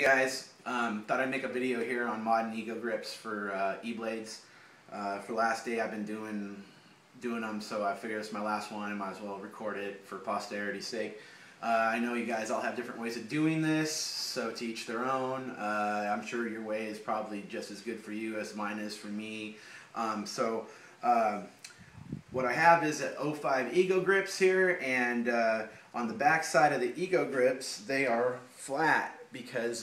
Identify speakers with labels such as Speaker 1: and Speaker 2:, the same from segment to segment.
Speaker 1: guys, thought I'd make a video here on mod and ego grips for e-blades. For last day I've been doing them, so I figured it's my last one. I might as well record it for posterity's sake. I know you guys all have different ways of doing this, so to each their own. I'm sure your way is probably just as good for you as mine is for me. What I have is an 05 ego grips here, and on the back side of the ego grips they are flat because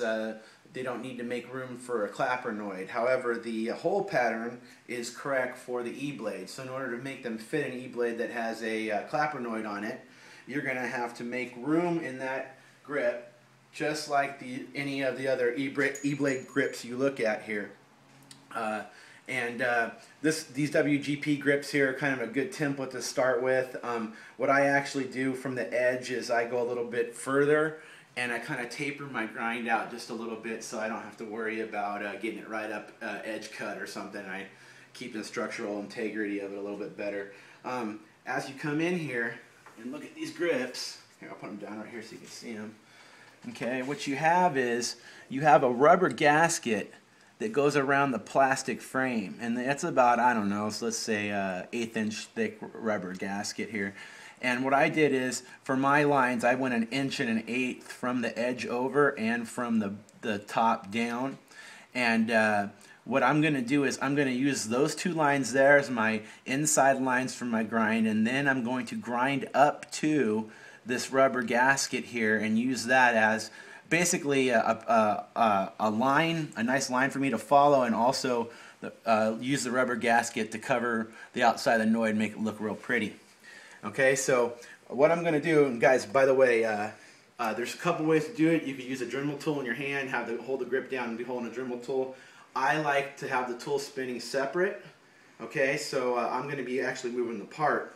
Speaker 1: they don't need to make room for a clappernoid. However, the hole pattern is correct for the e-blade. So in order to make them fit an e-blade that has a clappernoid on it, you're going to have to make room in that grip just like any of the other e-blade grips you look at here. These WGP grips here are kind of a good template to start with. What I actually do from the edge is I go a little bit further and I kind of taper my grind out just a little bit so I don't have to worry about getting it right up edge cut or something. I keep the structural integrity of it a little bit better. As you come in here and look at these grips, here I'll put them down right here so you can see them. Okay, what you have is you have a rubber gasket that goes around the plastic frame, and that's about, I don't know, so let's say 1/8 inch thick rubber gasket here. And what I did is, for my lines, I went 1 1/8 inches from the edge over and from the top down. And what I'm going to do is I'm going to use those 2 lines there as my inside lines for my grind, and then I'm going to grind up to this rubber gasket here and use that as basically a line, a nice line for me to follow, and also use the rubber gasket to cover the outside of the noid and make it look real pretty. Okay, so what I'm going to do, and guys, by the way, there's a couple ways to do it. You can use a Dremel tool in your hand, hold the grip down and be holding a Dremel tool. I like to have the tool spinning separate. Okay, so I'm going to be actually moving the part.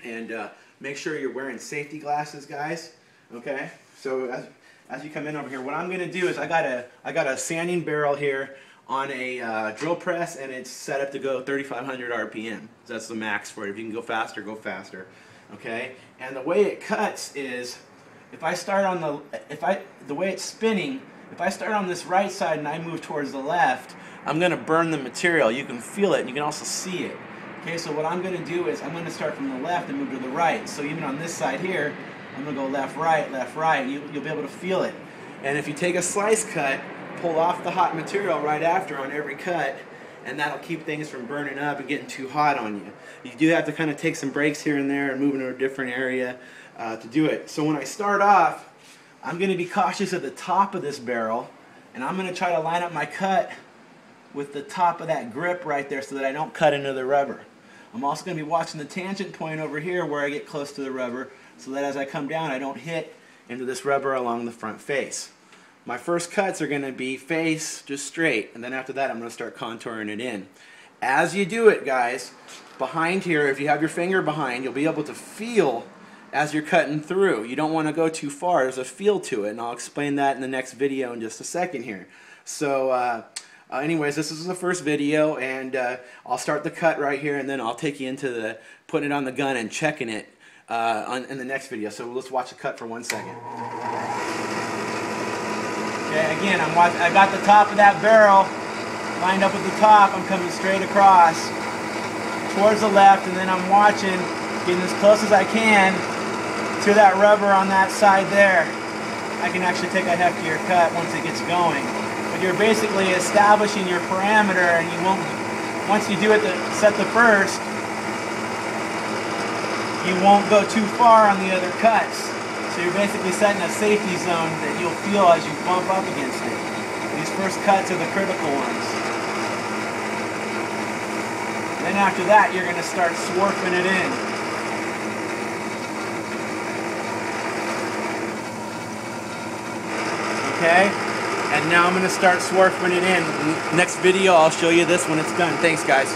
Speaker 1: And make sure you're wearing safety glasses, guys. Okay, so as you come in over here, what I'm going to do is I got a sanding barrel here on a drill press, and it's set up to go 3,500 RPM. So that's the max for it. If you can go faster, go faster. Okay, and the way it cuts is, if I start on the way it's spinning, if I start on this right side and I move towards the left, I'm going to burn the material. You can feel it, and you can also see it. Okay, so what I'm going to do is I'm going to start from the left and move to the right. So even on this side here, I'm going to go left, right. You'll be able to feel it. And if you take a slice cut, pull off the hot material right after on every cut, and that'll keep things from burning up and getting too hot on you. You do have to kind of take some breaks here and there and move into a different area to do it. So when I start off, I'm going to be cautious at the top of this barrel, and I'm going to try to line up my cut with the top of that grip right there so that I don't cut into the rubber. I'm also going to be watching the tangent point over here where I get close to the rubber, so that as I come down I don't hit into this rubber along the front face. My first cuts are going to be face just straight, and then after that I'm going to start contouring it in. As you do it, guys, behind here, if you have your finger behind, you'll be able to feel as you're cutting through. You don't want to go too far. There's a feel to it, and I'll explain that in the next video in just a second here. So anyways, this is the first video, and I'll start the cut right here, and then I'll take you into putting it on the gun and checking it in the next video. So let's watch the cut for 1 second. Okay, again, I got the top of that barrel lined up with the top. I'm coming straight across towards the left, and then I'm watching, getting as close as I can to that rubber on that side there. I can actually take a heftier cut once it gets going. But you're basically establishing your parameter, and you won't, once you do it to set the first, you won't go too far on the other cuts. So you're basically setting a safety zone that you'll feel as you bump up against it. These first cuts are the critical ones. Then after that, you're going to start swarfing it in. Okay? And now I'm going to start swarfing it in. Next video, I'll show you this when it's done. Thanks, guys.